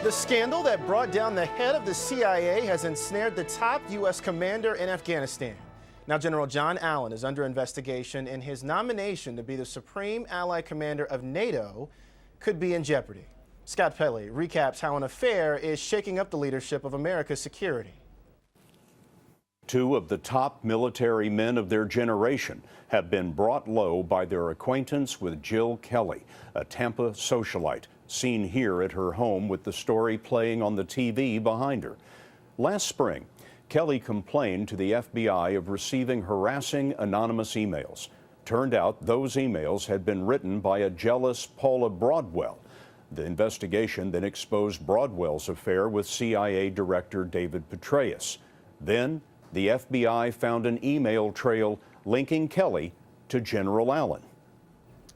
The scandal that brought down the head of the CIA has ensnared the top U.S. commander in Afghanistan. Now, General John Allen is under investigation, and his nomination to be the Supreme Allied Commander of NATO could be in jeopardy. Scott Pelley recaps how an affair is shaking up the leadership of America's security. Two of the top military men of their generation have been brought low by their acquaintance with Jill Kelly, a Tampa socialite, seen here at her home with the story playing on the TV behind her. Last spring, Kelly complained to the FBI of receiving harassing anonymous emails. Turned out those emails had been written by a jealous Paula Broadwell. The investigation then exposed Broadwell's affair with CIA Director David Petraeus. Then, the FBI found an email trail linking Kelly to General Allen.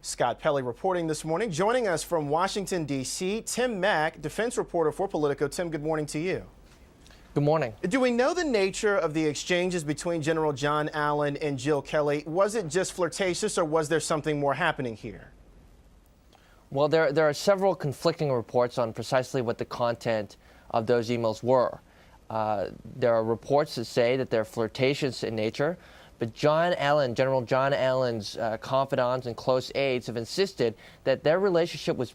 Scott Pelley reporting this morning. Joining us from Washington, D.C., Tim Mack, defense reporter for Politico. Tim, good morning to you. Good morning. Do we know the nature of the exchanges between General John Allen and Jill Kelly? Was it just flirtatious, or was there something more happening here? Well, there are several conflicting reports on precisely what the content of those emails were. There are reports that say that they're flirtatious in nature, but General John Allen's confidants and close aides have insisted that their relationship was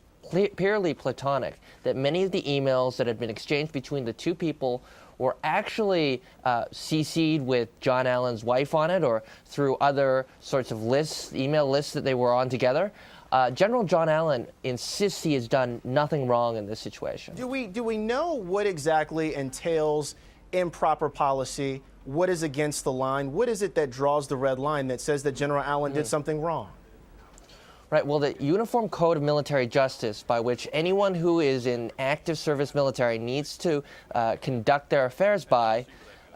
purely platonic, that many of the emails that had been exchanged between the two people were actually CC'd with John Allen's wife on it, or through other sorts of lists, email lists that they were on together. General John Allen insists he has done nothing wrong in this situation. Do we know what exactly entails improper policy? What is against the line? What is it that draws the red line that says that General Allen did something wrong? Right. Well, the Uniform Code of Military Justice, by which anyone who is in active service military needs to conduct their affairs by,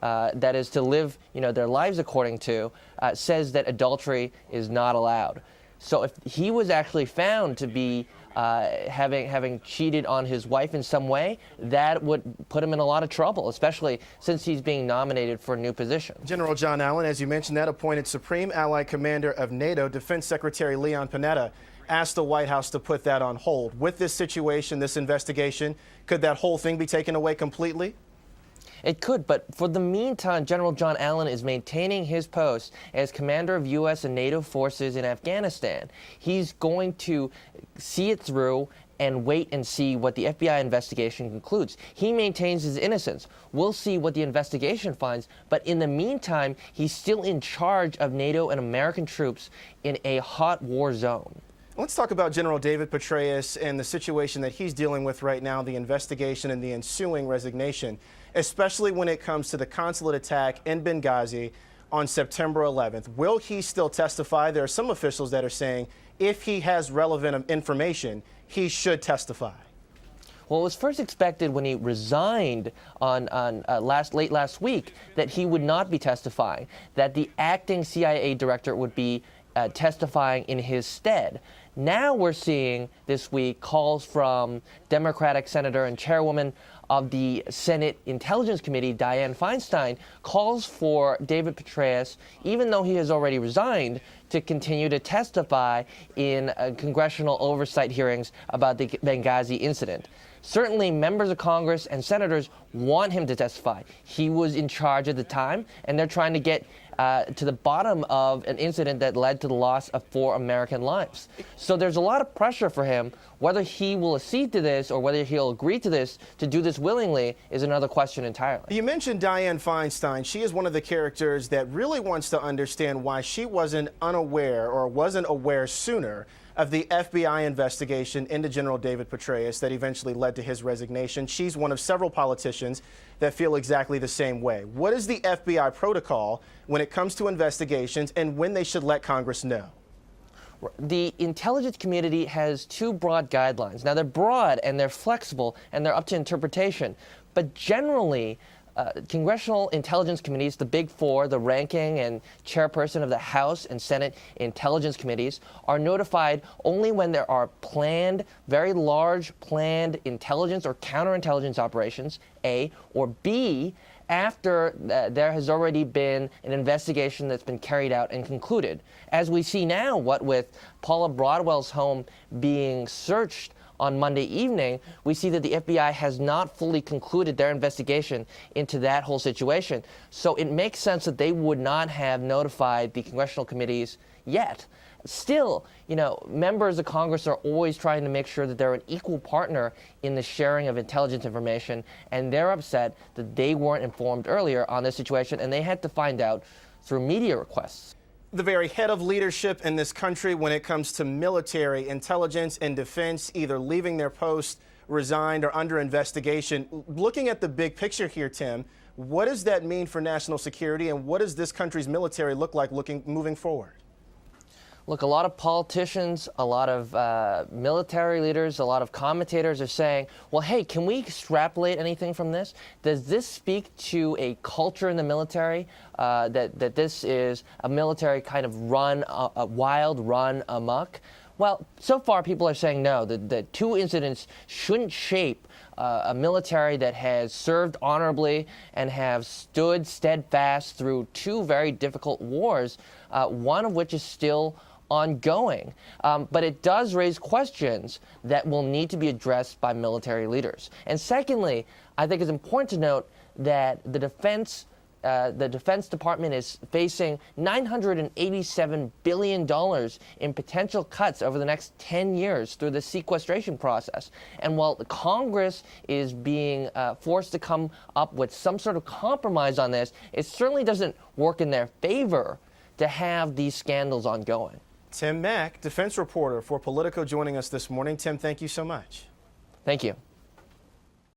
that is to live, their lives according to, says that adultery is not allowed. So if he was actually found to be having cheated on his wife in some way, that would put him in a lot of trouble, especially since he's being nominated for a new position. General John Allen, as you mentioned, that appointed Supreme Allied Commander of NATO, Defense Secretary Leon Panetta, asked the White House to put that on hold. With this situation, this investigation, could that whole thing be taken away completely? It could, but for the meantime, General John Allen is maintaining his post as commander of U.S. and NATO forces in Afghanistan. He's going to see it through and wait and see what the FBI investigation concludes. He maintains his innocence. We'll see what the investigation finds, but in the meantime, he's still in charge of NATO and American troops in a hot war zone. Let's talk about General David Petraeus and the situation that he's dealing with right now, the investigation and the ensuing resignation, especially when it comes to the consulate attack in Benghazi on September 11th. Will he still testify? There are some officials that are saying if he has relevant information, he should testify. Well, it was first expected when he resigned on late last week that he would not be testifying, that the acting CIA director would be testifying in his stead. Now we're seeing this week calls from Democratic Senator and Chairwoman of the Senate Intelligence Committee, Dianne Feinstein, calls for David Petraeus, even though he has already resigned, to continue to testify in congressional oversight hearings about the Benghazi incident. Certainly, members of Congress and senators want him to testify. He was in charge at the time, and they're trying to get to the bottom of an incident that led to the loss of 4 American lives. So there's a lot of pressure for him. Whether he will accede to this or whether he'll agree to this, to do this willingly, is another question entirely. You mentioned Dianne Feinstein. She is one of the characters that really wants to understand why she wasn't unaware or wasn't aware sooner of the FBI investigation into General David Petraeus that eventually led to his resignation. She's one of several politicians that feel exactly the same way. What is the FBI protocol when it comes to investigations and when they should let Congress know? The intelligence community has 2 broad guidelines. Now, they're broad and they're flexible and they're up to interpretation, but generally, Congressional Intelligence Committees, the Big Four, the ranking and chairperson of the House and Senate Intelligence Committees, are notified only when there are planned, very large planned intelligence or counterintelligence operations, A, or B, after there has already been an investigation that's been carried out and concluded. As we see now, what with Paula Broadwell's home being searched on Monday evening, we see that the FBI has not fully concluded their investigation into that whole situation. So it makes sense that they would not have notified the congressional committees yet. Still, members of Congress are always trying to make sure that they're an equal partner in the sharing of intelligence information, and they're upset that they weren't informed earlier on this situation, and they had to find out through media requests. The very head of leadership in this country when it comes to military, intelligence, and defense, either leaving their post, resigned, or under investigation. Looking at the big picture here, Tim, what does that mean for national security, and what does this country's military look like moving forward? Look, a lot of politicians, a lot of military leaders, a lot of commentators are saying, well, hey, can we extrapolate anything from this? Does this speak to a culture in the military, that this is a military kind of a wild run amok? Well, so far people are saying no, the two incidents shouldn't shape a military that has served honorably and have stood steadfast through two very difficult wars, one of which is still ongoing. But it does raise questions that will need to be addressed by military leaders. And secondly, I think it's important to note that the Defense Department is facing $987 billion in potential cuts over the next 10 years through the sequestration process. And while the Congress is being forced to come up with some sort of compromise on this, it certainly doesn't work in their favor to have these scandals ongoing. Tim Mack, defense reporter for Politico, joining us this morning. Tim, thank you so much. Thank you.